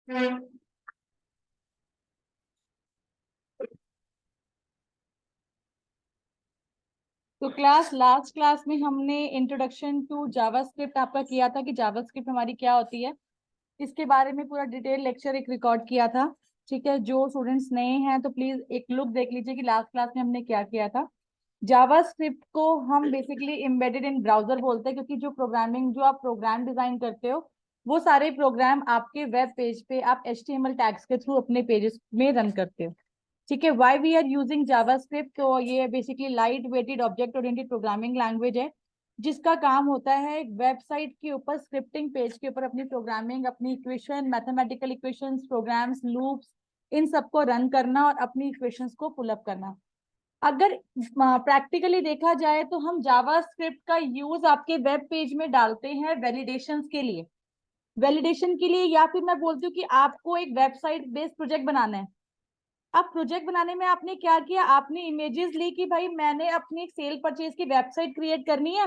तो last class में हमने इंट्रोडक्शन टू जावास्क्रिप्ट आपका किया था कि जावास्क्रिप्ट हमारी क्या होती है, इसके बारे में पूरा डिटेल लेक्चर एक रिकॉर्ड किया था। ठीक है, जो स्टूडेंट्स नए हैं तो प्लीज एक लुक देख लीजिए कि लास्ट क्लास में हमने क्या किया था। जावास्क्रिप्ट को हम बेसिकली एम्बेडेड इन ब्राउजर बोलते हैं, क्योंकि जो आप प्रोग्राम डिजाइन करते हो वो सारे प्रोग्राम आपके वेब पेज पे आप HTML टैग्स के थ्रू अपने पेजेस में रन करते हो। ठीक है, why we are using JavaScript, तो ये basically light weighted object oriented programming language है, जिसका काम होता है एक वेबसाइट के ऊपर स्क्रिप्टिंग पेज के ऊपर अपनी प्रोग्रामिंग, अपनी equation, mathematical equations, programs, loops, इन सबको रन करना और अपनी इक्वेशंस को पुल अप करना। अगर प्रैक्टिकली देखा जाए तो हम जावास्क्रिप्ट का यूज आपके वेब पेज में डालते हैं वैलिडेशन के लिए, या फिर मैं बोलती हूँ कि आपको एक वेबसाइट बेस्ड प्रोजेक्ट बनाना है। अब प्रोजेक्ट बनाने में आपने क्या किया, आपने इमेजेस ली कि भाई मैंने अपनी सेल परचेज की वेबसाइट क्रिएट करनी है,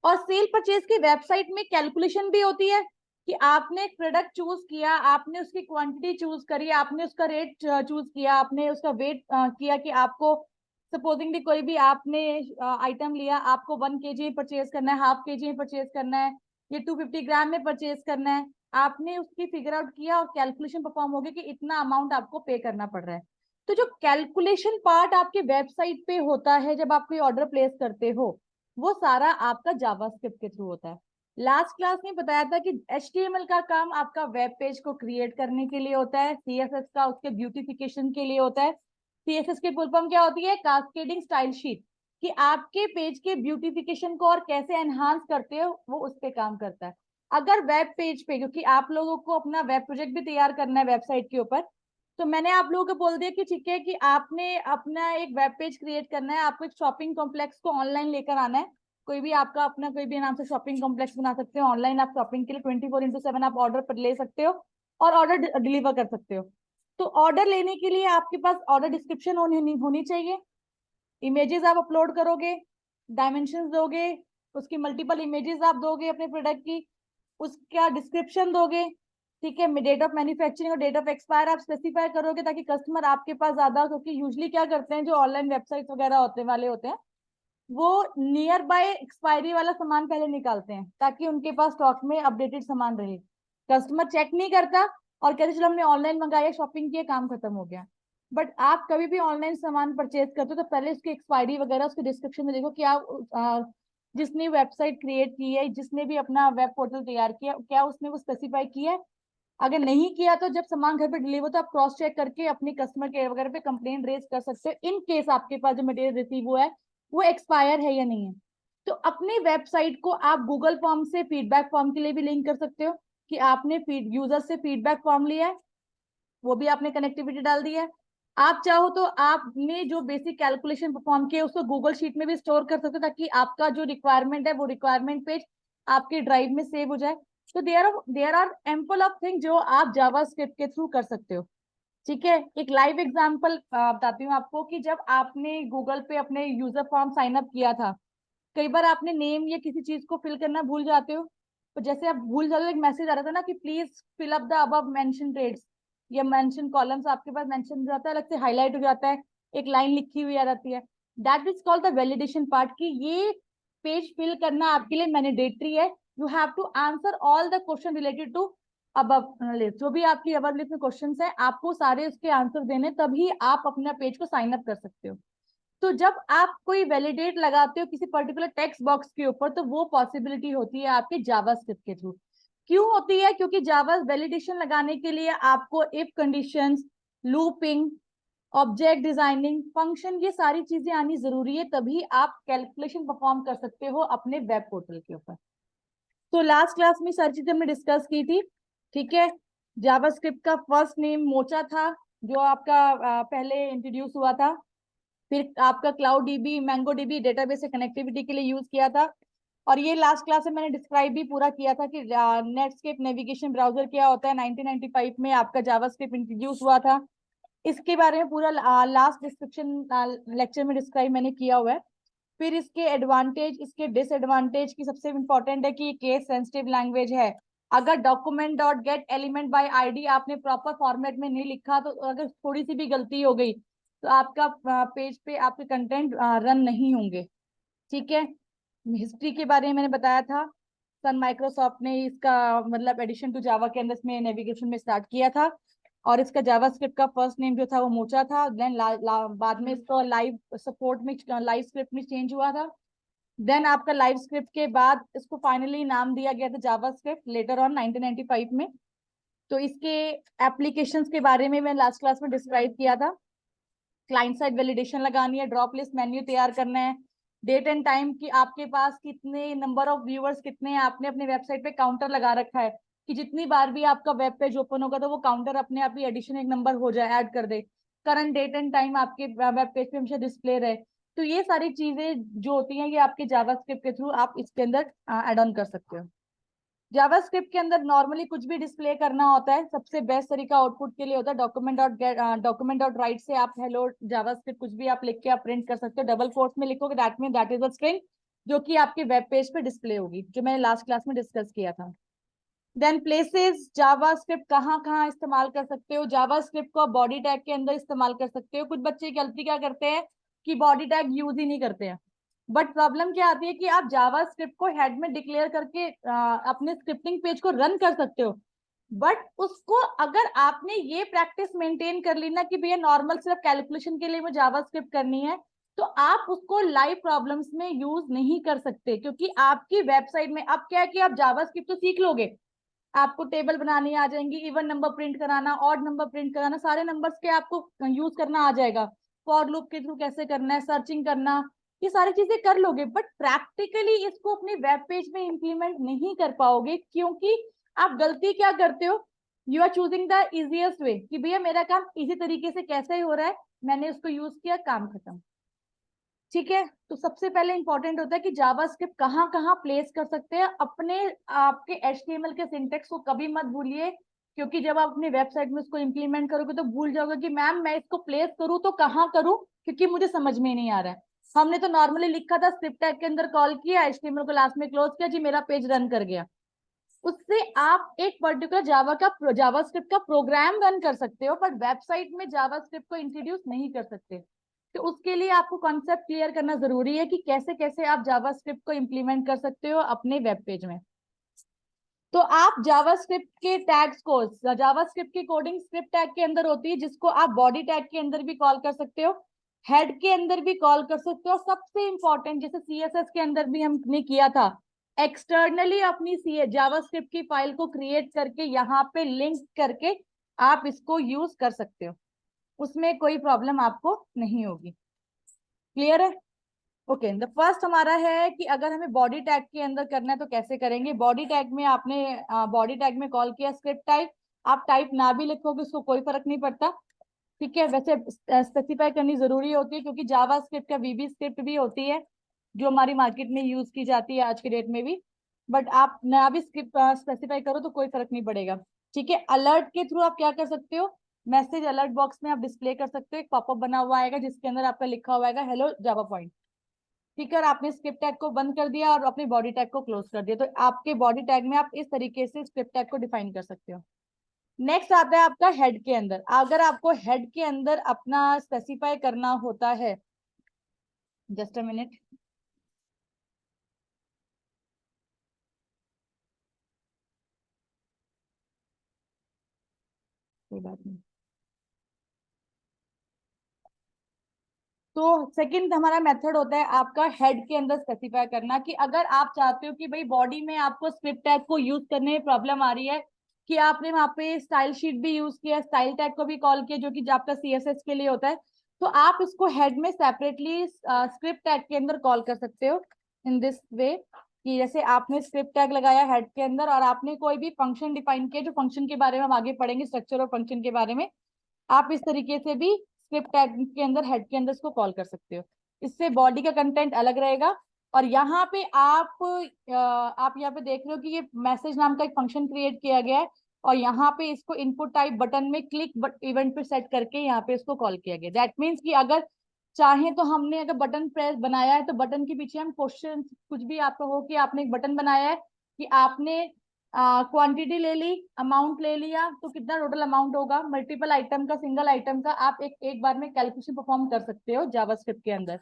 और सेल परचेज की वेबसाइट में कैलकुलेशन भी होती है कि आपने एक प्रोडक्ट चूज किया, आपने उसकी क्वांटिटी चूज करी, आपने उसका रेट चूज किया, आपने उसका वेट किया कि आपको सपोजिंगली कोई भी आपने आइटम लिया, आपको 1 kg परचेज करना है, हाफ केजी में परचेज करना है, ये 250 ग्राम में परचेज करना है, आपने उसकी फिगर आउट किया और कैलकुलेशन परफॉर्म हो गया कि इतना अमाउंट आपको पे करना पड़ रहा है। तो जो कैलकुलेशन पार्ट आपके वेबसाइट पे होता है जब आप कोई ऑर्डर प्लेस करते हो, वो सारा आपका जावास्क्रिप्ट के थ्रू होता है। लास्ट क्लास में बताया था कि HTML का काम आपका वेब पेज को क्रिएट करने के लिए होता है, CSS का उसके ब्यूटिफिकेशन के लिए होता है। CSS की फुल फॉर्म क्या होती है, कास्केडिंग स्टाइल शीट, कि आपके पेज के ब्यूटिफिकेशन को और कैसे एनहांस करते हो वो उस पे काम करता है। अगर वेब पेज पे, क्योंकि आप लोगों को अपना वेब प्रोजेक्ट भी तैयार करना है वेबसाइट के ऊपर, तो मैंने आप लोगों को बोल दिया कि ठीक है कि आपने अपना एक वेब पेज क्रिएट करना है, आपको एक शॉपिंग कॉम्प्लेक्स को ऑनलाइन लेकर आना है। कोई भी आपका अपना कोई भी नाम से शॉपिंग कॉम्प्लेक्स बना सकते हो, ऑनलाइन आप शॉपिंग के लिए 24x7 आप ऑर्डर पर ले सकते हो और ऑर्डर डिलीवर कर सकते हो। तो ऑर्डर लेने के लिए आपके पास ऑर्डर डिस्क्रिप्शन होनी चाहिए, इमेजेस आप अपलोड करोगे, डायमेंशंस दोगे, उसकी मल्टीपल इमेजेस आप दोगे अपने प्रोडक्ट की, उसका डिस्क्रिप्शन दोगे। ठीक है, डेट ऑफ मैन्युफैक्चरिंग और डेट ऑफ एक्सपायर आप स्पेसिफाई करोगे ताकि कस्टमर आपके पास ज्यादा, क्योंकि यूजली क्या करते हैं जो ऑनलाइन वेबसाइट वगैरह होते हैं वो नियर बाय एक्सपायरी वाला सामान पहले निकालते हैं ताकि उनके पास स्टॉक में अपडेटेड सामान रहे। कस्टमर चेक नहीं करता और कहते चलो हमने ऑनलाइन मंगाया, शॉपिंग किया, काम खत्म हो गया। बट आप कभी भी ऑनलाइन सामान परचेज करते हो तो पहले उसकी एक्सपायरी वगैरह उसके डिस्क्रिप्शन में देखो कि आप जिसने वेबसाइट क्रिएट की है, जिसने भी अपना वेब पोर्टल तैयार किया, क्या उसने वो स्पेसिफाई किया है। अगर नहीं किया तो जब सामान घर पे डिलीवर तो आप क्रॉस चेक करके अपनी कस्टमर केयर वगैरह पे कंप्लेंट रेज कर सकते हो इन केस आपके पास जो मटेरियल रिसीव हुआ है वो एक्सपायर है या नहीं है। तो अपनी वेबसाइट को आप गूगल फॉर्म से फीडबैक फॉर्म के लिए भी लिंक कर सकते हो कि आपने यूजर से फीडबैक फॉर्म लिया है, वो भी आपने कनेक्टिविटी डाल दी है। आप चाहो तो आपने जो बेसिक कैलकुलेशन परफॉर्म किया उसको गूगल शीट में भी स्टोर कर सकते हो ताकि आपका जो रिक्वायरमेंट है वो रिक्वायरमेंट पेज आपके ड्राइव में सेव हो जाए। तो there are ample of thing जो आप जावास्क्रिप्ट के थ्रू कर सकते हो। ठीक है, एक लाइव एग्जांपल बताती हूँ आपको कि जब आपने गूगल पे अपने यूजर फॉर्म साइन अप किया था, कई बार आपने नेम या किसी चीज को फिल करना भूल जाते हो। तो जैसे आप भूल जाते हो एक मैसेज आ रहा था ना कि please fill up the above mention trades या मेंशन कॉलम्स, आपके पास मेंशन हो जाता है, अलग से हाईलाइट हो जाता है, एक लाइन लिखी हुई आ जाती है। That is called the validation part, कि ये पेज फिल करना आपके लिए मैंडेटरी है। You have to answer all the question related to above list, जो भी आपकी अबव लिस्ट में क्वेश्चन है आपको सारे उसके आंसर देने, तभी आप अपना पेज को साइन अप कर सकते हो। तो जब आप कोई वैलिडेट लगाते हो किसी पर्टिकुलर टेक्स्ट बॉक्स के ऊपर तो वो पॉसिबिलिटी होती है आपके जावास्क्रिप्ट के थ्रू। क्यों होती है, क्योंकि जावा वैलिडेशन लगाने के लिए आपको if conditions, looping, object designing, function, ये सारी चीजें आनी जरूरी है, तभी आप कैलकुलेशन परफॉर्म कर सकते हो अपने वेब पोर्टल के ऊपर। तो लास्ट क्लास में सारी चीजें हमने डिस्कस की थी। ठीक है, जावास्क्रिप्ट का फर्स्ट नेम मोचा था जो आपका पहले इंट्रोड्यूस हुआ था, फिर आपका cloud dB, mango dB database से कनेक्टिविटी के लिए यूज किया था, और ये लास्ट क्लास में मैंने डिस्क्राइब भी पूरा किया था कि नेटस्केप नेविगेशन ब्राउजर क्या होता है। 1995 में आपका जावास्क्रिप्ट इंट्रोड्यूस हुआ था, इसके बारे में पूरा लास्ट डिस्क्रिप्शन लेक्चर में डिस्क्राइब मैंने किया हुआ है। फिर इसके एडवांटेज, इसके डिसएडवांटेज की सबसे इंपॉर्टेंट है कि केस सेंसिटिव लैंग्वेज है, अगर document dot gate element by ID आपने प्रॉपर फॉर्मेट में नहीं लिखा, तो अगर थोड़ी सी भी गलती हो गई तो आपका पेज पे आपके कंटेंट रन नहीं होंगे। ठीक है। हिस्ट्री के बारे में मैंने बताया था। सन माइक्रोसॉफ्ट ने इसका मतलब एडिशन टू जावा के अंदर इसमें नेविगेशन में स्टार्ट किया था, और इसका जावास्क्रिप्ट का फर्स्ट नेम जो था वो मोचा था। देन बाद में इसको लाइव सपोर्ट में लाइव स्क्रिप्ट में चेंज हुआ था। देन आपका लाइव स्क्रिप्ट के बाद इसको फाइनली नाम दिया गया था जावास्क्रिप्ट लेटर ऑन 1995 में। तो इसके एप्लीकेशंस के बारे में मैं लास्ट क्लास में डिस्क्राइब किया था। क्लाइंट साइड वैलिडेशन लगानी है, ड्रॉप लिस्ट मेन्यू तैयार करना है, डेट एंड टाइम की आपके पास कितने नंबर ऑफ व्यूअर्स कितने हैं, आपने अपने वेबसाइट पे काउंटर लगा रखा है कि जितनी बार भी आपका वेब पेज ओपन होगा तो वो काउंटर अपने आप ही एडिशन एक नंबर हो जाए, ऐड कर दे। करंट डेट एंड टाइम आपके वेब पेज पे हमेशा डिस्प्ले रहे। तो ये सारी चीजें जो होती हैं ये आपके जावास्क्रिप्ट के थ्रू आप इसके अंदर ऐड ऑन कर सकते हो। जावास्क्रिप्ट के अंदर नॉर्मली कुछ भी डिस्प्ले करना होता है, सबसे बेस्ट तरीका आउटपुट के लिए होता है डॉक्यूमेंट डॉट राइट से आप हेलो जावास्क्रिप्ट कुछ भी आप लिख के आप प्रिंट कर सकते हो। डबल कोट्स में लिखोगे that mean that is a string जो कि आपके वेब पेज पे डिस्प्ले होगी, जो मैंने लास्ट क्लास में डिस्कस किया था। देन प्लेसेस, जावास्क्रिप्ट कहाँ कहाँ इस्तेमाल कर सकते हो। जावास्क्रिप्ट को बॉडी टैग के अंदर इस्तेमाल कर सकते हो। कुछ बच्चे गलती क्या करते हैं कि बॉडी टैग यूज ही नहीं करते हैं, बट प्रॉब्लम क्या आती है कि आप जावास्क्रिप्ट को हेड में डिक्लेयर करके अपने स्क्रिप्टिंग पेज को रन कर सकते हो। बट उसको अगर आपने ये प्रैक्टिस मेंटेन कर ली ना कि भैया नॉर्मल सिर्फ कैलकुलेशन के लिए मुझे जावास्क्रिप्ट करनी है, तो आप उसको लाइव प्रॉब्लम्स में यूज नहीं कर सकते, क्योंकि आपकी वेबसाइट में अब क्या है कि आप जावास्क्रिप्ट तो सीख लोगे, आपको टेबल बनानी आ जाएंगी, इवन नंबर प्रिंट कराना, ऑड नंबर प्रिंट कराना, सारे नंबर्स के आपको यूज करना आ जाएगा। फॉर लूप के थ्रू कैसे करना है, सर्चिंग करना, ये सारी चीजें कर लोगे, बट प्रैक्टिकली इसको अपने वेब पेज में इंप्लीमेंट नहीं कर पाओगे, क्योंकि आप गलती क्या करते हो, you are choosing the easiest way कि भैया मेरा काम इजी तरीके से कैसे हो रहा है, मैंने उसको यूज किया, काम खत्म। ठीक है। तो सबसे पहले इंपॉर्टेंट होता है कि जावास्क्रिप्ट कहाँ कहाँ प्लेस कर सकते हैं अपने आपके एचटीएमएल के सिंटेक्स को कभी मत भूलिए, क्योंकि जब आप अपनी वेबसाइट में उसको इंप्लीमेंट करोगे तो भूल जाओगे कि मैम मैं इसको प्लेस करूँ तो कहाँ करूँ, क्योंकि मुझे समझ में नहीं आ रहा है। हमने तो नॉर्मली लिखा था, स्क्रिप्ट टैग के अंदर कॉल किया, एचटीएमएल को लास्ट में क्लोज किया, जी मेरा पेज रन कर गया। उससे आप एक पर्टिकुलर जावास्क्रिप्ट का प्रोग्राम रन कर सकते हो, पर वेबसाइट में जावास्क्रिप्ट को इंट्रोड्यूस नहीं कर सकते। तो उसके लिए आपको कॉन्सेप्ट क्लियर करना जरूरी है कि कैसे कैसे आप जावास्क्रिप्ट को इंप्लीमेंट कर सकते हो अपने वेब पेज में। तो आप जावास्क्रिप्ट के टैग्स को, जावास्क्रिप्ट की कोडिंग स्क्रिप्ट टैग के अंदर होती है, जिसको आप बॉडी टैग के अंदर भी कॉल कर सकते हो, हेड के अंदर भी कॉल कर सकते हो। सबसे इंपॉर्टेंट जैसे सीएसएस के अंदर भी हमने किया था, एक्सटर्नली अपनी जावास्क्रिप्ट की फाइल को क्रिएट करके यहाँ पे लिंक करके आप इसको यूज कर सकते हो, उसमें कोई प्रॉब्लम आपको नहीं होगी। क्लियर है? ओके। द फर्स्ट हमारा है कि अगर हमें बॉडी टैग के अंदर करना है तो कैसे करेंगे। बॉडी टैग में आपने बॉडी टैग में कॉल किया स्क्रिप्ट टाइप, आप टाइप ना भी लिखोगे उसको कोई फर्क नहीं पड़ता। ठीक है, वैसे स्पेसिफाई करनी जरूरी होती है, क्योंकि जावा स्क्रिप्ट का वीबी स्क्रिप्ट भी होती है जो हमारी मार्केट में यूज की जाती है आज के डेट में भी, बट आप ना भी स्क्रिप्ट स्पेसिफाई करो तो कोई फर्क नहीं पड़ेगा। ठीक है। अलर्ट के थ्रू आप क्या कर सकते हो, मैसेज अलर्ट बॉक्स में आप डिस्प्ले कर सकते हो, एक पॉपअप बना हुआ आएगा जिसके अंदर आपका लिखा हुआ आएगा हेलो जावा पॉइंट। ठीक है, और आपने स्क्रिप्ट टैग को बंद कर दिया और अपने बॉडी टैग को क्लोज कर दिया, तो आपके बॉडी टैग में आप इस तरीके से स्क्रिप्ट टैग को डिफाइन कर सकते हो। नेक्स्ट आता है आपका हेड के अंदर। अगर आपको हेड के अंदर अपना स्पेसिफाई करना होता है, जस्ट अ मिनट, कोई बात नहीं। तो सेकंड हमारा मेथड होता है आपका हेड के अंदर स्पेसिफाई करना, कि अगर आप चाहते हो कि भाई बॉडी में आपको स्क्रिप्ट टैग को यूज करने में प्रॉब्लम आ रही है, कि आपने वहां पे स्टाइल शीट भी यूज किया, स्टाइल टैग को भी कॉल किया जो कि आपका सीएसएस के लिए होता है, तो आप इसको हेड में सेपरेटली स्क्रिप्ट टैग के अंदर कॉल कर सकते हो इन दिस वे, कि जैसे आपने स्क्रिप्ट टैग लगाया हेड के अंदर और आपने कोई भी फंक्शन डिफाइन किया, जो फंक्शन के बारे में हम आगे पढ़ेंगे, स्ट्रक्चर और फंक्शन के बारे में, आप इस तरीके से भी स्क्रिप्ट टैग के अंदर हेड के अंदर इसको कॉल कर सकते हो। इससे बॉडी का कंटेंट अलग रहेगा। और यहाँ पे आप यहाँ पे देख रहे हो कि ये मैसेज नाम का एक फंक्शन क्रिएट किया गया है, और यहाँ पे इसको इनपुट टाइप बटन में क्लिक इवेंट पे सेट करके यहाँ पे इसको कॉल किया गया। दैट मीन्स कि अगर चाहे तो हमने अगर बटन प्रेस बनाया है तो बटन के पीछे हम क्वेश्चन कुछ भी आपका हो कि आपने एक बटन बनाया है कि आपने क्वांटिटी ले ली, अमाउंट ले लिया, तो कितना टोटल अमाउंट होगा, मल्टीपल आइटम का, सिंगल आइटम का, आप एक बार में कैलकुलेशन परफॉर्म कर सकते हो जावास्क्रिप्ट के अंदर।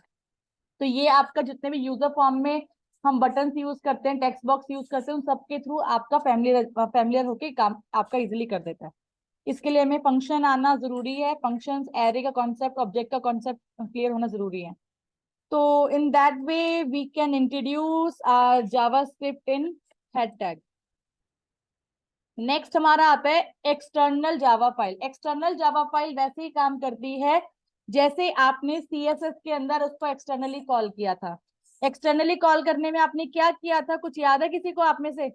तो ये आपका जितने भी यूजर फॉर्म में हम बटन यूज करते हैं, टेक्स्ट बॉक्स यूज करते हैं, उन सबके थ्रू आपका फैमिलियर होके काम आपका इजिली कर देता है। इसके लिए हमें फंक्शन आना जरूरी है, फंक्शंस, एरे का कॉन्सेप्ट, ऑब्जेक्ट का कॉन्सेप्ट क्लियर होना जरूरी है। तो in that way we can introduce JavaScript in head tag. Next हमारा आता है external Java file. External Java file वैसे ही काम करती है जैसे आपने सीएसएस के अंदर उसको एक्सटर्नली कॉल किया था। एक्सटर्नली कॉल करने में आपने क्या किया था, कुछ याद है किसी को आप में से?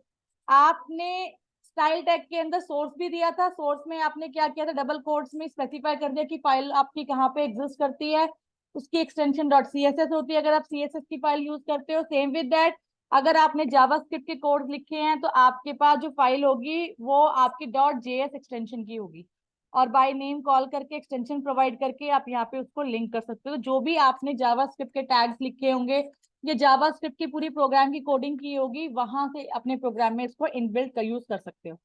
आपने स्टाइल टैग के अंदर सोर्स भी दिया था, सोर्स में आपने क्या किया था, डबल कोट्स में स्पेसिफाई कर दिया कि फाइल आपकी कहाँ पे एग्जिस्ट करती है, उसकी एक्सटेंशन डॉट सीएसएस होती है अगर आप सीएसएस की फाइल यूज करते हो। सेम विद दैट, अगर आपने जावास्क्रिप्ट के कोड लिखे हैं तो आपके पास जो फाइल होगी वो आपकी डॉट जेएस एक्सटेंशन की होगी, और बाय नेम कॉल करके एक्सटेंशन प्रोवाइड करके आप यहाँ पे उसको लिंक कर सकते हो। जो भी आपने जावास्क्रिप्ट के टैग्स लिखे होंगे या जावास्क्रिप्ट की पूरी प्रोग्राम की कोडिंग की होगी, वहां से अपने प्रोग्राम में इसको इनबिल्ट का यूज कर सकते हो।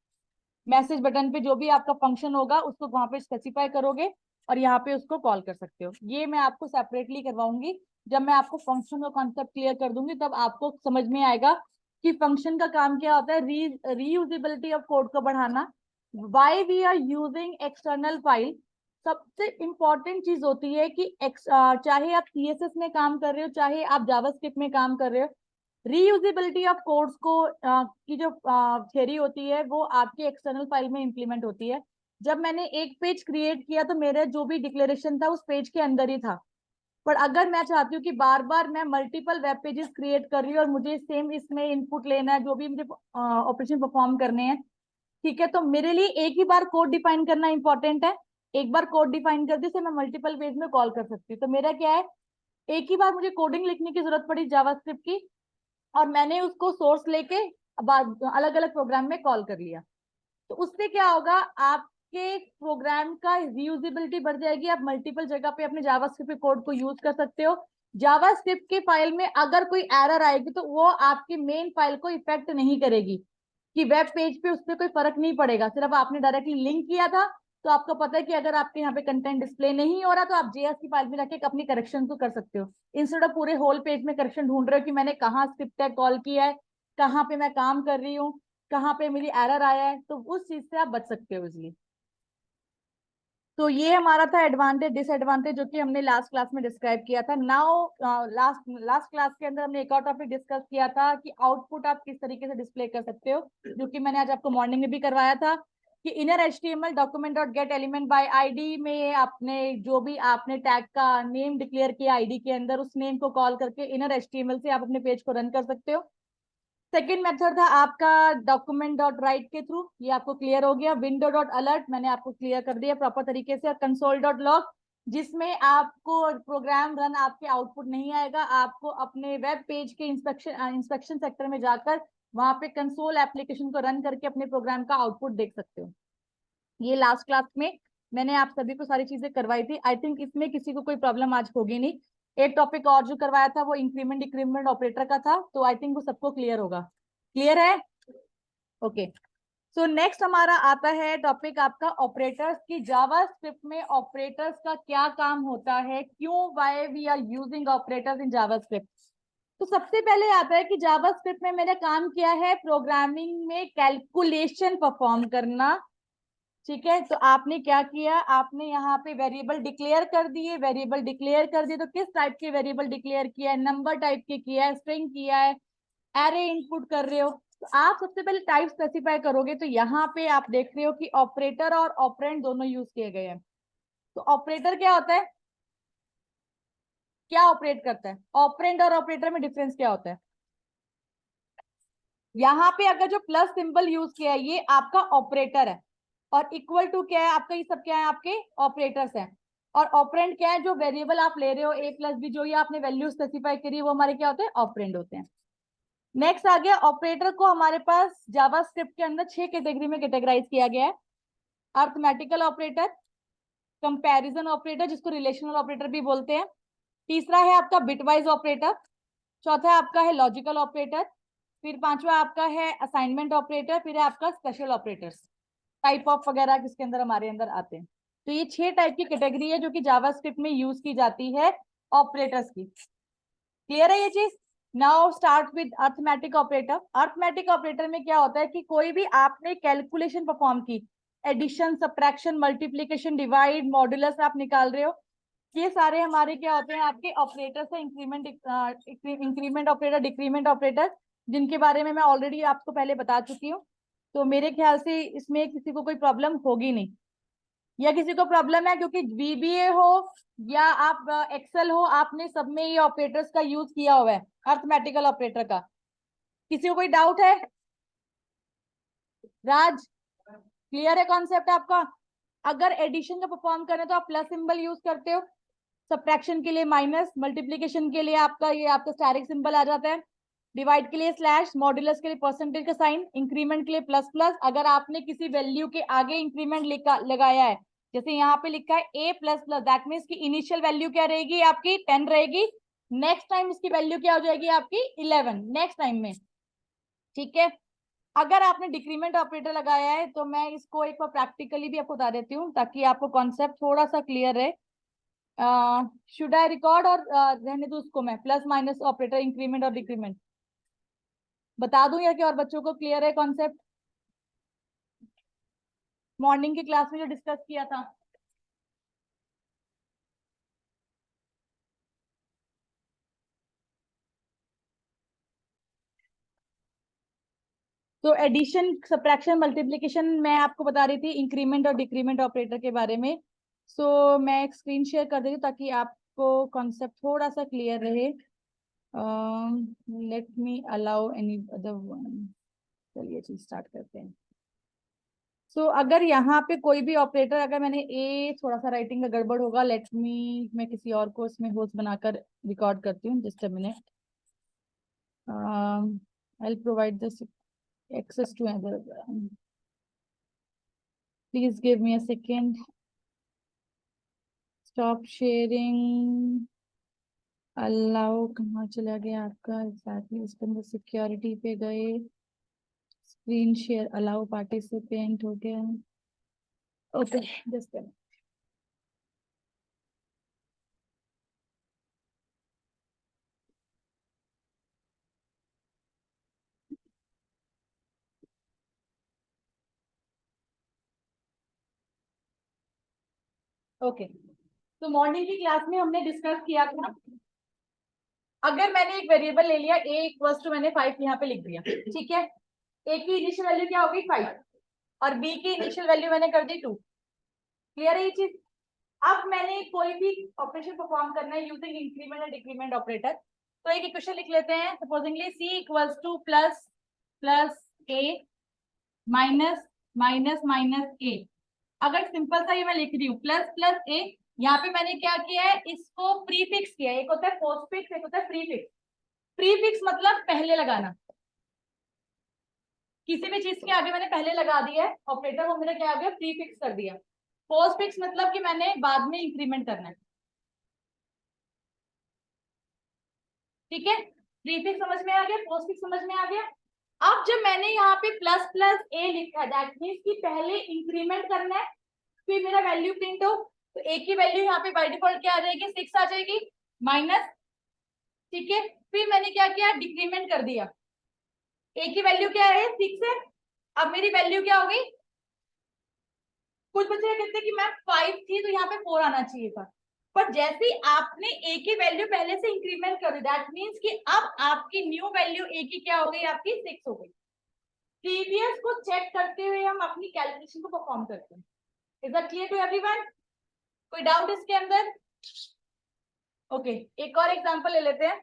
मैसेज बटन पे जो भी आपका फंक्शन होगा उसको वहां पे स्पेसिफाई करोगे और यहाँ पे उसको कॉल कर सकते हो। ये मैं आपको सेपरेटली करवाऊंगी, जब मैं आपको फंक्शन का कॉन्सेप्ट क्लियर कर दूंगी तब आपको समझ में आएगा कि फंक्शन का काम क्या होता है, रीयूजेबिलिटी ऑफ कोड को बढ़ाना। Why we are using external file, सबसे इंपॉर्टेंट चीज होती है कि चाहे आप सीएसएस में काम कर रहे हो चाहे आप जावास्क्रिप्ट में काम कर रहे हो, रीयूजेबिलिटी ऑफ कोड्स को की जो थ्योरी होती है वो आपके एक्सटर्नल फाइल में इंप्लीमेंट होती है। जब मैंने एक पेज क्रिएट किया तो मेरा जो भी डिक्लेरेशन था उस पेज के अंदर ही था, पर अगर मैं चाहती हूँ कि बार बार मैं मल्टीपल वेब पेजेस क्रिएट कर रही हूँ और मुझे सेम इसमें इनपुट लेना है, जो भी मुझे ऑपरेशन परफॉर्म करने हैं, ठीक है, तो मेरे लिए एक ही बार कोड डिफाइन करना इंपॉर्टेंट है। एक बार कोड डिफाइन कर दी से मैं मल्टीपल पेज में कॉल कर सकती हूँ। तो मेरा क्या है, एक ही बार मुझे कोडिंग लिखने की जरूरत पड़ी जावास्क्रिप्ट की और मैंने उसको सोर्स लेके अलग अलग प्रोग्राम में कॉल कर लिया। तो उससे क्या होगा, आपके प्रोग्राम का रीयूजेबिलिटी बढ़ जाएगी, आप मल्टीपल जगह पे अपने जावास्क्रिप्ट कोड को यूज कर सकते हो। जावास्क्रिप्ट के फाइल में अगर कोई एरर आएगी तो वो आपकी मेन फाइल को इफेक्ट नहीं करेगी, कि वेब पेज पे उस पर कोई फर्क नहीं पड़ेगा। सिर्फ आपने डायरेक्टली लिंक किया था तो आपको पता है कि अगर आपके यहाँ पे कंटेंट डिस्प्ले नहीं हो रहा तो आप जेएस की फाइल में जाके अपनी करेक्शन तो कर सकते हो, इंस्टेड ऑफ पूरे होल पेज में करेक्शन ढूंढ रहे हो कि मैंने कहाँ स्क्रिप्ट टैग कॉल किया है, कहाँ पे मैं काम कर रही हूँ, कहाँ पे मेरी एरर आया है, तो उस चीज से आप बच सकते हो इसलिए। तो ये हमारा था एडवांटेज डिसएडवांटेज जो कि हमने लास्ट क्लास में डिस्क्राइब किया था। नाउ लास्ट लास्ट क्लास के अंदर हमने एक और टॉपिक डिस्कस किया था कि आउटपुट आप किस तरीके से डिस्प्ले कर सकते हो, जो कि मैंने आज आपको मॉर्निंग में भी करवाया था कि inner HTML document dot gate element by ID में आपने जो भी आपने टैग का नेम डिक्लेयर किया आईडी के अंदर, उस नेम को कॉल करके इनर एचटीएमएल से आप अपने पेज को रन कर सकते हो। सेकेंड मेथड था आपका डॉक्यूमेंट डॉट राइट के थ्रू, ये आपको क्लियर हो गया। विंडो डॉट अलर्ट मैंने आपको क्लियर कर दिया प्रॉपर तरीके से। कंसोल डॉट लॉग, जिसमें आपको प्रोग्राम रन आपके आउटपुट नहीं आएगा, आपको अपने वेब पेज के इंस्पेक्शन सेक्टर में जाकर वहां पे कंसोल एप्लीकेशन को रन करके अपने प्रोग्राम का आउटपुट देख सकते हो। ये लास्ट क्लास में मैंने आप सभी को सारी चीजें करवाई थी। आई थिंक इसमें किसी को कोई प्रॉब्लम आज होगी नहीं। एक टॉपिक और जो करवाया था वो इंक्रीमेंट डिक्रीमेंट ऑपरेटर का था, तो आई थिंक वो सबको क्लियर होगा। क्लियर है? ओके। सो नेक्स्ट हमारा आता है टॉपिक आपका ऑपरेटर्स की। जावा स्क्रिप्ट में ऑपरेटर्स का क्या काम होता है, क्यों, why we are using operators in JavaScript. तो सबसे पहले आता है कि जावा स्क्रिप्ट में मैंने काम किया है प्रोग्रामिंग में कैलकुलेशन परफॉर्म करना। ठीक है, तो आपने क्या किया, आपने यहाँ पे वेरिएबल डिक्लेयर कर दिए। वेरिएबल डिक्लेयर कर दिए तो किस टाइप के वेरिएबल डिक्लेयर किया है, नंबर टाइप के किया है, स्ट्रिंग किया है, एरे इनपुट कर रहे हो। तो आप सबसे पहले टाइप स्पेसिफाई करोगे, तो यहाँ पे आप देख रहे हो कि ऑपरेटर और ऑपरेंड दोनों यूज किए गए हैं। तो ऑपरेटर क्या होता है, क्या ऑपरेट करता है, ऑपरेंड और ऑपरेटर में डिफरेंस क्या होता है। यहाँ पे अगर जो प्लस सिंबल यूज किया है ये आपका ऑपरेटर है, और इक्वल टू क्या है आपका, ये सब क्या है आपके ऑपरेटर्स हैं। और ऑपरेंड क्या है, जो वेरिएबल आप ले रहे हो ए प्लस बी, जो ये आपने वैल्यू स्पेसिफाई करी है वो हमारे क्या होते हैं, ऑपरेंड होते हैं। नेक्स्ट आ गया ऑपरेटर को हमारे पास जावा स्क्रिप्ट के अंदर 6 कैटेगरी में कैटेगराइज किया गया है। अर्थमेटिकल ऑपरेटर, कंपैरिजन ऑपरेटर जिसको रिलेशनल ऑपरेटर भी बोलते हैं, तीसरा है आपका बिटवाइज ऑपरेटर, चौथा आपका है लॉजिकल ऑपरेटर, फिर पांचवा आपका है असाइनमेंट ऑपरेटर, फिर है आपका स्पेशल ऑपरेटर्स, टाइप ऑफ वगैरह जिसके अंदर हमारे अंदर आते हैं। तो ये 6 टाइप की कैटेगरी है जो कि जावास्क्रिप्ट में यूज की जाती है ऑपरेटर्स की। क्लियर है ये चीज? Now start with arithmetic operator. Arithmetic operator में क्या होता है कि कोई भी आपने कैलकुलेशन परफॉर्म की, addition, subtraction, multiplication, divide, modulus आप निकाल रहे हो, ये सारे हमारे क्या होते हैं, आपके ऑपरेटर्स है। इंक्रीमेंट ऑपरेटर, डिक्रीमेंट ऑपरेटर, जिनके बारे में मैं ऑलरेडी आपको पहले बता चुकी हूँ। तो मेरे ख्याल से इसमें किसी को कोई प्रॉब्लम होगी नहीं, या किसी को प्रॉब्लम है क्योंकि VBA हो या आप एक्सेल हो, आपने सब में ये ऑपरेटर्स का यूज किया हुआ है, अर्थमेटिकल ऑपरेटर का। किसी को कोई डाउट है? राज, क्लियर है कॉन्सेप्ट आपका? अगर एडिशन का परफॉर्म करें तो आप प्लस सिंबल यूज करते हो, सब्ट्रैक्शन के लिए माइनस, मल्टीप्लीकेशन के लिए आपका ये आपका स्टैरिक सिंबल आ जाता है, डिवाइड के लिए स्लैश, मॉड्यूलस के लिए परसेंटेज का साइन, इंक्रीमेंट के लिए प्लस प्लस। अगर आपने किसी वैल्यू के आगे इंक्रीमेंट लगाया है, जैसे यहाँ पे लिखा है a plus plus, that means की इनिशियल वैल्यू क्या रहेगी आपकी 10 रहेगी, नेक्स्ट टाइम इसकी वैल्यू क्या हो जाएगी आपकी 11 नेक्स्ट टाइम में। ठीक है। अगर आपने डिक्रीमेंट ऑपरेटर लगाया है तो मैं इसको एक बार प्रैक्टिकली भी आपको बता देती हूँ ताकि आपको कॉन्सेप्ट थोड़ा सा क्लियर रहे। शुड आई रिकॉर्ड और रहने दो उसको, मैं प्लस माइनस ऑपरेटर, इंक्रीमेंट और डिक्रीमेंट बता दूं या क्या और बच्चों को क्लियर है कॉन्सेप्ट? मॉर्निंग की क्लास में जो डिस्कस किया था। तो एडिशन, सब्ट्रैक्शन, मल्टीप्लिकेशन मैं आपको बता रही थी, इंक्रीमेंट और डिक्रीमेंट ऑपरेटर के बारे में। मैं एक स्क्रीन शेयर कर देती हूँ ताकि आपको कॉन्सेप्ट थोड़ा सा क्लियर रहे। Let me allow any other one. चलिए चीज स्टार्ट करते हैं। अगर यहाँ पे कोई भी ऑपरेटर, अगर मैंने ए, थोड़ा सा राइटिंग का गड़बड़ होगा, लेट मी, मैं किसी और को इसमें होस्ट बनाकर रिकॉर्ड करती हूँ, just a minute. I provide this access to another. Please give me a second. Stop sharing. Allow, कहाँ चला गया आपका एग्जैक्टली? इसके अंदर सिक्योरिटी पे गए, स्क्रीन शेयर, अलाउ पार्टिसिपेंट हो गया। Okay, just okay. तो मॉर्निंग की क्लास में हमने डिस्कस किया था, अगर मैंने एक वेरिएबल ले लिया a इक्वल्स टू, मैंने 5 यहाँ पे लिख दिया, ठीक है। a की इनिशियल वैल्यू क्या होगी 5 और b की इनिशियल वैल्यू मैंने कर दी 2। क्लियर है ये चीज? अब मैंने कोई भी ऑपरेशन परफॉर्म करना है using increment and decrement operator, तो एक इक्वेशन लिख लेते हैं। Supposedly c equals two plus plus a minus minus minus a। अगर सिंपल सा ये मैं लिख रही हूँ प्लस प्लस a, यहाँ पे मैंने क्या किया है, इसको प्रीफिक्स किया है। एक होता है पोस्टफिक्स, एक होता है प्रीफिक्स। प्रीफिक्स मतलब पहले लगाना, किसी भी चीज के आगे मैंने पहले लगा दिया है ऑपरेटर, वो मेरा क्या आ गया, प्रीफिक्स कर दिया। पोस्टफिक्स मतलब कि मैंने बाद में इंक्रीमेंट करना है। ठीक है, प्रीफिक्स समझ में आ गया, पोस्टफिक्स समझ में आ गया। अब जब मैंने यहाँ पे प्लस प्लस ए लिखा है, दैट मीन्स कि पहले इंक्रीमेंट करना है फिर मेरा वैल्यू प्रिंट हो। तो ए की वैल्यू यहाँ पे बाय डिफॉल्ट क्या आ जाएगी, 6 आ जाएगी माइनस। ठीक है, फिर मैंने क्या किया, डिक्रीमेंट कर दिया। ए की वैल्यू क्या है, 6 है। अब मेरी वैल्यू क्या हो गई, कुछ बच्चे कहते हैं कि मैम 5 थी तो यहाँ पे 4 आना चाहिए था, पर जैसे ही आपने ए की वैल्यू पहले से इंक्रीमेंट कर दी, दैट मीन्स कि अब आपकी न्यू वैल्यू ए की क्या हो गई, आपकी 6 हो गई। प्रीवियस को चेक करते हुए हम अपनी कैलकुलेशन को परफॉर्म करते हैं। Is that clear to everyone? कोई डाउट इसके अंदर? ओके, एक और एग्जांपल ले लेते हैं।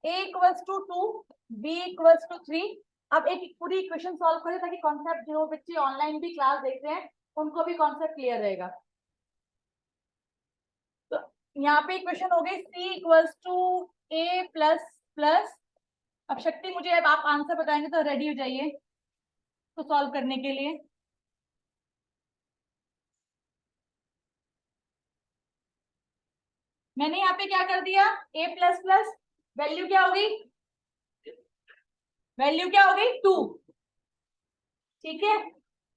a equals to 2, b equals to 3। अब एक पूरी इक्वेशन सॉल्व करें ताकि कॉन्सेप्ट, जो बच्चे ऑनलाइन भी क्लास देख रहे हैं उनको भी कॉन्सेप्ट क्लियर रहेगा। तो यहाँ पे इक्वेशन हो गई c equals to a plus plus. अब शक्ति, मुझे अब आप आंसर बताएंगे तो रेडी हो जाइए तो सॉल्व करने के लिए। मैंने यहाँ पे क्या कर दिया, a प्लस प्लस, वैल्यू क्या होगी वैल्यू क्या हो गई 2। ठीक है,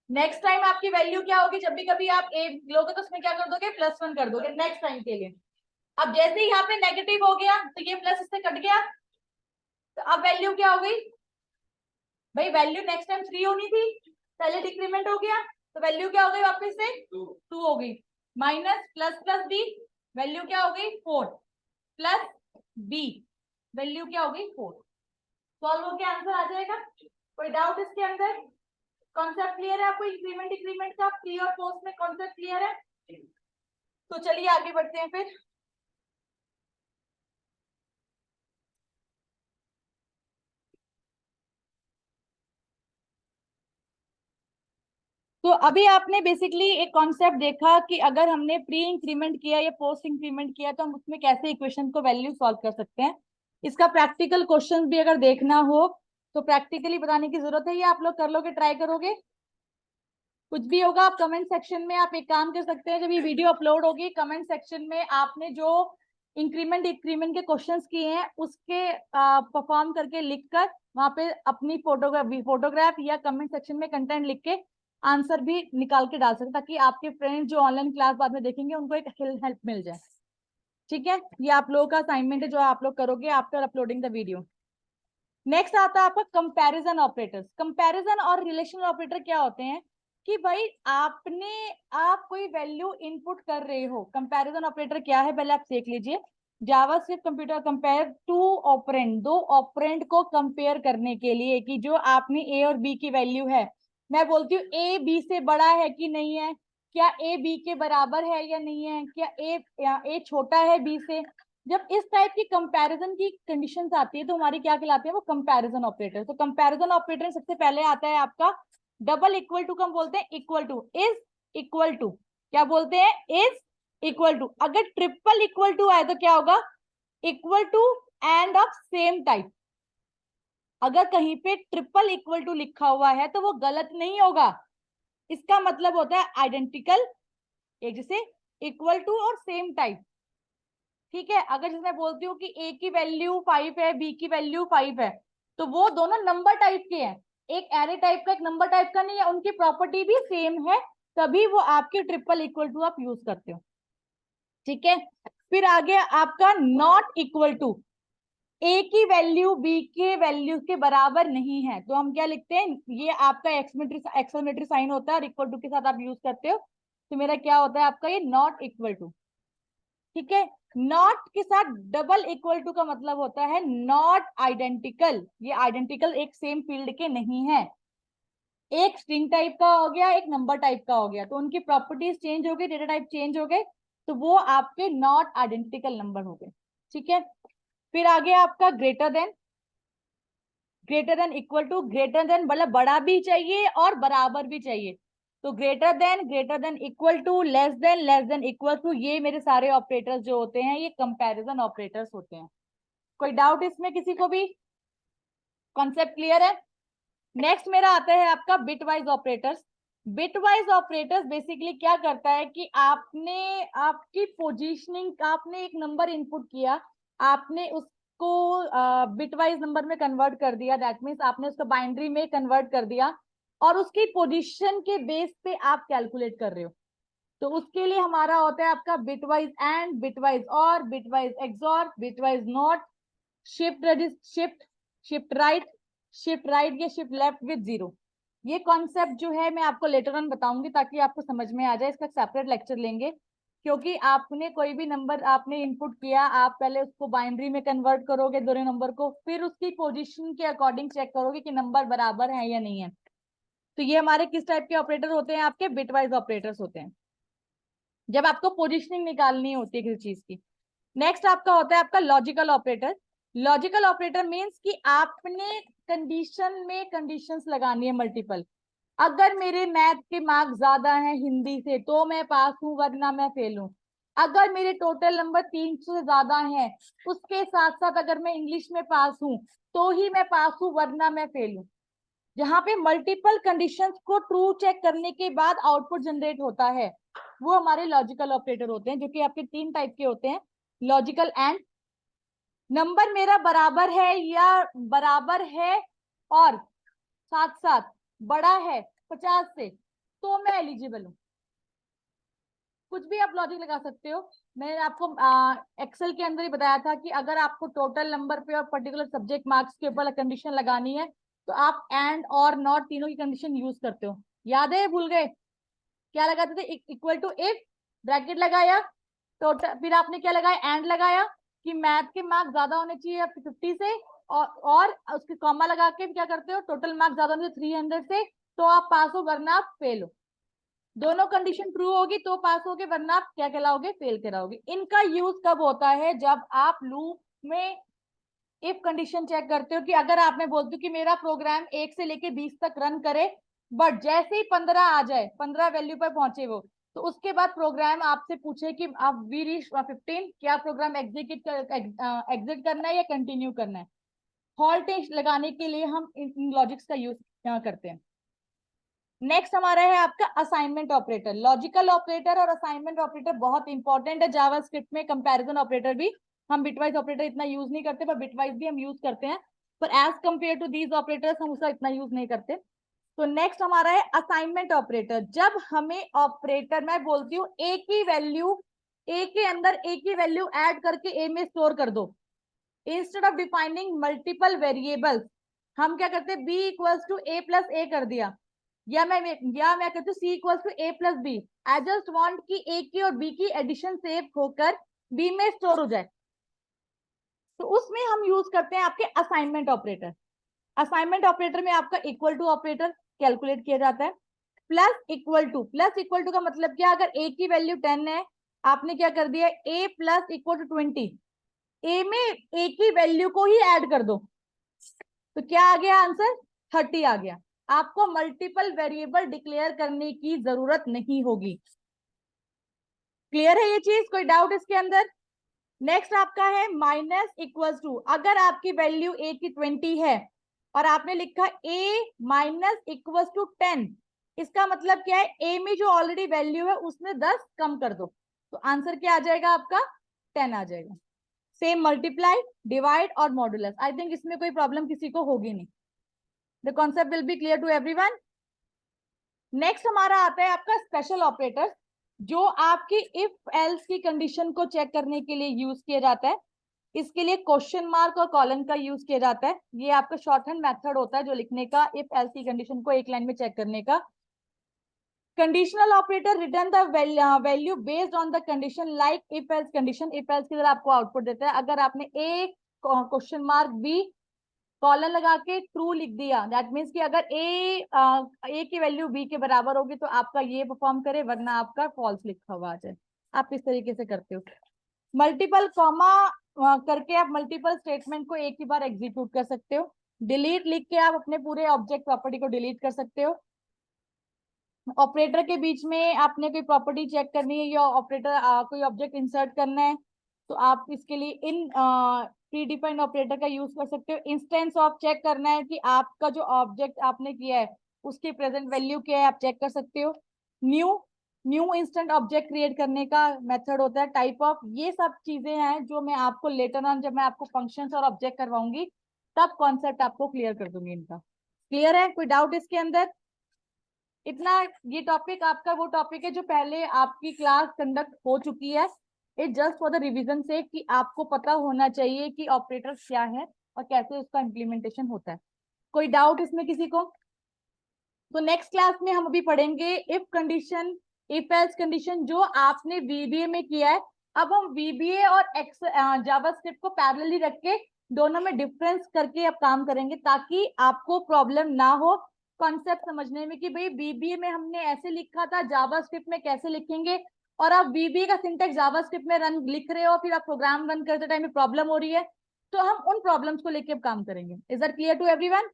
नेक्स्ट टाइम आपकी वैल्यू क्या होगी, जब भी कभी आप ए लोगे तो उसमें क्या कर दोगे, +1 कर दोगे नेक्स्ट टाइम के लिए। अब जैसे ही यहाँ पे नेगेटिव हो गया तो ये प्लस इससे कट गया, तो अब वैल्यू क्या हो गई भाई, वैल्यू नेक्स्ट टाइम 3 होनी थी, पहले डिक्रीमेंट हो गया, तो वैल्यू क्या हो गई वापस से 2 हो गई। Minus plus plus b, value क्या हो गई 4, प्लस बी, वैल्यू क्या हो गई 4। सॉल्व होके आंसर आ जाएगा। कोई डाउट इसके अंदर? कॉन्सेप्ट क्लियर है आपको इंक्रीमेंट डिक्रीमेंट का, प्री और पोस्ट में कॉन्सेप्ट क्लियर है? तो चलिए आगे बढ़ते हैं फिर। तो अभी आपने बेसिकली एक कॉन्सेप्ट देखा कि अगर हमने प्री इंक्रीमेंट किया या पोस्ट इंक्रीमेंट किया तो हम उसमें कैसे इक्वेशन को वैल्यू सॉल्व कर सकते हैं। इसका प्रैक्टिकल क्वेश्चन भी अगर देखना हो तो प्रैक्टिकली बताने की जरूरत है, ये आप लोग कर लोगे, ट्राई करोगे? कुछ भी होगा आप कमेंट सेक्शन में, आप एक काम कर सकते हैं, जब ये वीडियो अपलोड होगी कमेंट सेक्शन में आपने जो इंक्रीमेंट डिक्रीमेंट के क्वेश्चंस किए हैं उसके परफॉर्म करके लिखकर वहां पे अपनी फोटोग्राफ या कमेंट सेक्शन में कंटेंट लिख के आंसर भी निकाल के डाल सकते, ताकि आपके फ्रेंड्स जो ऑनलाइन क्लास बाद में देखेंगे उनको एक हेल्प मिल जाए। ठीक है, ये आप लोगों का असाइनमेंट है जो आप लोग करोगे after uploading the video. Next आता है आपका कंपैरिजन ऑपरेटर्स। कंपैरिजन और रिलेशनल ऑपरेटर क्या होते हैं कि भाई आप कोई वैल्यू इनपुट कर रहे हो। कंपैरिजन ऑपरेटर क्या है पहले आप देख लीजिए। JavaScript computer compare to operand, दो ऑपरेंड को कंपेयर करने के लिए कि जो आपने ए और बी की वैल्यू है, मैं बोलती हूँ ए बी से बड़ा है कि नहीं है, क्या ए बी के बराबर है या नहीं है, क्या ए छोटा है बी से। जब इस टाइप की कंपैरिजन की कंडीशंस आती है तो हमारी क्या कहलाती है, वो कंपैरिजन ऑपरेटर। तो कंपैरिजन ऑपरेटर सबसे पहले आता है आपका डबल इक्वल टू का, हम बोलते हैं equal to, is equal to, क्या बोलते हैं, इज इक्वल टू। अगर ट्रिपल इक्वल टू आए तो क्या होगा, equal to and of same type. अगर कहीं पे ट्रिपल इक्वल टू लिखा हुआ है तो वो गलत नहीं होगा, इसका मतलब होता है आइडेंटिकल, एक जैसे, इक्वल टू और सेम टाइप। ठीक है, अगर जैसे मैं बोलती हूँ कि ए की वैल्यू 5 है, बी की वैल्यू 5 है, तो वो दोनों नंबर टाइप के हैं, एक एरे टाइप का एक नंबर टाइप का नहीं है, उनकी प्रॉपर्टी भी सेम है, तभी वो आपके ट्रिपल इक्वल टू आप यूज करते हो। ठीक है, फिर आगे आपका नॉट इक्वल टू, ए की वैल्यू बी के वैल्यू के बराबर नहीं है तो हम क्या लिखते हैं, ये आपका एक्सक्लेमेटरी साइन होता है और इक्वल टू के साथ आप यूज करते हो, तो मेरा क्या होता है आपका ये नॉट इक्वल टू। ठीक है, नॉट के साथ डबल इक्वल टू का मतलब होता है नॉट आइडेंटिकल, ये आइडेंटिकल एक सेम फील्ड के नहीं है, एक स्ट्रिंग टाइप का हो गया, एक नंबर टाइप का हो गया, तो उनकी प्रॉपर्टीज चेंज हो गई, डेटा टाइप चेंज हो गए, तो वो आपके नॉट आइडेंटिकल नंबर हो गए। ठीक है, फिर आगे आपका greater than equal to, greater than मतलब बड़ा भी चाहिए और बराबर भी चाहिए, तो greater than equal to, less than equal to, ये मेरे सारे ऑपरेटर्स जो होते हैं ये कंपैरिजन ऑपरेटर्स होते हैं। कोई डाउट इसमें किसी को भी? कॉन्सेप्ट क्लियर है? नेक्स्ट मेरा आता है आपका bitwise operators. Bitwise operators basically क्या करता है कि आपने आपकी पोजीशनिंग, आपने एक नंबर इनपुट किया, आपने उसको बिटवाइज नंबर में कन्वर्ट कर दिया, दैट मीन्स आपने उसको बाइनरी में कन्वर्ट कर दिया और उसकी पोजीशन के बेस पे आप कैलकुलेट कर रहे हो, तो उसके लिए हमारा होता है आपका बिटवाइज एंड, बिटवाइज और, bitwise XOR, bitwise not, shift shift right, shift right या शिफ्ट लेफ्ट विद जीरो। ये कॉन्सेप्ट जो है मैं आपको लेटर ऑन बताऊंगी ताकि आपको समझ में आ जाए, इसका सेपरेट लेक्चर लेंगे, क्योंकि आपने कोई भी नंबर आपने इनपुट किया, आप पहले उसको बाइनरी में कन्वर्ट करोगे दोनों नंबर को, फिर उसकी पोजीशन के अकॉर्डिंग चेक करोगे कि नंबर बराबर है या नहीं है। तो ये हमारे किस टाइप के ऑपरेटर होते हैं, आपके बिटवाइज ऑपरेटर्स होते हैं, जब आपको पोजीशनिंग निकालनी होती है किसी चीज की। नेक्स्ट आपका होता है आपका logical operator. Logical operator means कि आपने कंडीशन में कंडीशंस लगानी है मल्टीपल। अगर मेरे मैथ के मार्क्स ज्यादा हैं हिंदी से तो मैं पास हूं वरना मैं फेल हूं। अगर मेरे टोटल नंबर 300 से ज्यादा हैं, उसके साथ साथ अगर मैं इंग्लिश में पास हूं तो ही मैं पास हूं वरना मैं फेल हूं। जहां पे मल्टीपल कंडीशंस को ट्रू चेक करने के बाद आउटपुट जनरेट होता है, वो हमारे लॉजिकल ऑपरेटर होते हैं, जो कि आपके 3 टाइप के होते हैं। लॉजिकल एंड, नंबर मेरा बराबर है या बराबर है और साथ साथ बड़ा है 50 से, तो मैं एलिजिबल हूँ। कुछ भी आप लॉजिक लगा सकते हो। मैंने आपको एक्सेल के अंदर ही बताया था कि अगर आपको टोटल नंबर पे और पर्टिकुलर सब्जेक्ट मार्क्स के ऊपर कंडीशन लगानी है तो आप एंड और नॉट तीनों की कंडीशन यूज करते हो। याद है, भूल गए? क्या लगाते थे? इक्वल टू इफ, ब्रैकेट लगाया, टोटल, फिर आपने क्या लगाया? एंड लगाया कि मैथ के मार्क्स ज्यादा होने चाहिए 50 से, और उसके कॉमा लगा के क्या करते हो? टोटल मार्क्स ज्यादा होने 300 से, तो आप पास हो वरना आप फेल हो। दोनों कंडीशन ट्रू होगी तो पास होगे, वरना आप क्या कहलाओगे? फेल कहलाओगे। इनका यूज कब होता है? जब आप लूप में इफ कंडीशन चेक करते हो कि अगर आप में बोलती हूँ कि मेरा प्रोग्राम 1 से लेके 20 तक रन करे, बट जैसे ही 15 आ जाए, 15 वैल्यू पर पहुंचे वो, तो उसके बाद प्रोग्राम आपसे पूछे कि आप वी रीच 15, क्या प्रोग्राम एग्जिट करना है या कंटिन्यू करना है? हॉल्ट लगाने के लिए हम इन लॉजिक्स का यूज करते हैं। नेक्स्ट हमारा है आपका असाइनमेंट ऑपरेटर। लॉजिकल ऑपरेटर और असाइनमेंट ऑपरेटर बहुत इंपॉर्टेंट है जावास्क्रिप्ट में। कंपैरिजन ऑपरेटर भी, हम बिटवाइज ऑपरेटर इतना यूज नहीं करते, पर बिटवाइज भी हम यूज करते हैं, पर as compare to these operators हम उसका इतना यूज नहीं करते। तो नेक्स्ट हमारा है असाइनमेंट ऑपरेटर। जब हमें ऑपरेटर, मैं बोलती हूँ ए की वैल्यू, ए के अंदर ए की वैल्यू ऐड करके ए में स्टोर कर दो, instead of defining multiple variables, हम क्या करते हैं? B equals to A plus A कर दिया, या मैं कहती हूँ C equals to A plus B. I just want कि ए की और बी की एडिशन सेव होकर बी में स्टोर हो जाए, तो उसमें हम यूज करते हैं आपके असाइनमेंट ऑपरेटर। असाइनमेंट ऑपरेटर में आपका इक्वल टू ऑपरेटर कैलकुलेट किया जाता है। प्लस इक्वल टू का मतलब क्या? अगर ए की वैल्यू 10 है, आपने क्या कर दिया? ए प्लस इक्वल टू 20, ए में ए की वैल्यू को ही ऐड कर दो, तो क्या आ गया आंसर? 30 आ गया। आपको मल्टीपल वेरिएबल डिक्लेयर करने की जरूरत नहीं होगी। क्लियर है ये चीज? कोई डाउट इसके अंदर? नेक्स्ट आपका है माइनस इक्वल्स टू। अगर आपकी वैल्यू ए की 20 है और आपने लिखा ए माइनस इक्वल्स टू 10, इसका मतलब क्या है? ए में जो ऑलरेडी वैल्यू है उसमें 10 कम कर दो, तो आंसर क्या आ जाएगा आपका? 10 आ जाएगा। सेम मल्टीप्लाई, डिवाइड और मॉडुलस। आई थिंक इसमें कोई प्रॉब्लम किसी को होगी नहीं। The concept will be clear to everyone. Next हमारा आता है आपका स्पेशल ऑपरेटर, जो आपकी इफ एल्स की कंडीशन को चेक करने के लिए यूज किया जाता है। इसके लिए क्वेश्चन मार्क और कॉलन का यूज किया जाता है। ये आपका शॉर्ट हैंड मेथड होता है जो लिखने का, इफ एल्स की कंडीशन को एक लाइन में चेक करने का। Conditional operator return the value based on the condition, like if else condition. If else की तरह आपको आउटपुट देता है। अगर आपने ए क्वेश्चन मार्क बी कॉलन लगा के ट्रू लिख दिया, दैट मीन्स कि अगर ए की वैल्यू बी के बराबर होगी तो आपका ये परफॉर्म करे, वरना आपका फॉल्स लिखा हुआ आ जाए। आप इस तरीके से करते हो। मल्टीपल कॉमा करके आप मल्टीपल स्टेटमेंट को एक ही बार एग्जीक्यूट कर सकते हो। डिलीट लिख के आप अपने पूरे ऑब्जेक्ट प्रॉपर्टी को डिलीट कर सकते हो। ऑपरेटर के बीच में आपने कोई प्रॉपर्टी चेक करनी है या ऑपरेटर कोई ऑब्जेक्ट इंसर्ट करना है, तो आप इसके लिए इन प्री डिफाइंड ऑपरेटर का यूज कर सकते हो। इंस्टेंस ऑफ चेक करना है कि आपका जो ऑब्जेक्ट आपने किया है उसकी प्रेजेंट वैल्यू क्या है, आप चेक कर सकते हो। New new instant object create करने का मेथड होता है टाइप ऑफ। ये सब चीजें हैं जो मैं आपको लेटर ऑन, जब मैं आपको फंक्शंस और ऑब्जेक्ट करवाऊंगी, तब कॉन्सेप्ट आपको क्लियर कर दूंगी इनका। क्लियर है? कोई डाउट इसके अंदर? इतना, ये टॉपिक आपका वो टॉपिक है जो पहले आपकी क्लास कंडक्ट हो चुकी है। It just for the revision से कि आपको पता होना चाहिए कि ऑपरेटर्स क्या है और कैसे उसका इम्प्लीमेंटेशन होता है। कोई डाउट इसमें किसी को? तो नेक्स्ट क्लास में हम अभी पढ़ेंगे if condition, if else condition, जो आपने वीबीए में किया है। अब हम वीबीए और एक्स जावास्क्रिप्ट को पैरेलली रख के दोनों में डिफरेंस करके अब काम करेंगे, ताकि आपको प्रॉब्लम ना हो कॉन्सेप्ट समझने में कि भाई बीबीए में हमने ऐसे लिखा था, जावास्क्रिप्ट में कैसे लिखेंगे। और आप बीबीए का सिंटेक्स जावास्क्रिप्ट में रन लिख रहे हो, फिर आप प्रोग्राम रन करते टाइम में प्रॉब्लम हो रही है, तो हम उन प्रॉब्लम्स को लेके अब काम करेंगे। Is that clear to everyone?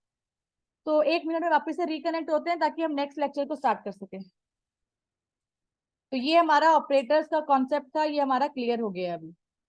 तो 1 मिनट में वापस से रिकनेक्ट होते हैं ताकि हम नेक्स्ट लेक्चर को स्टार्ट कर सकें। तो ये हमारा ऑपरेटर्स का कॉन्सेप्ट था, ये हमारा क्लियर हो गया अभी।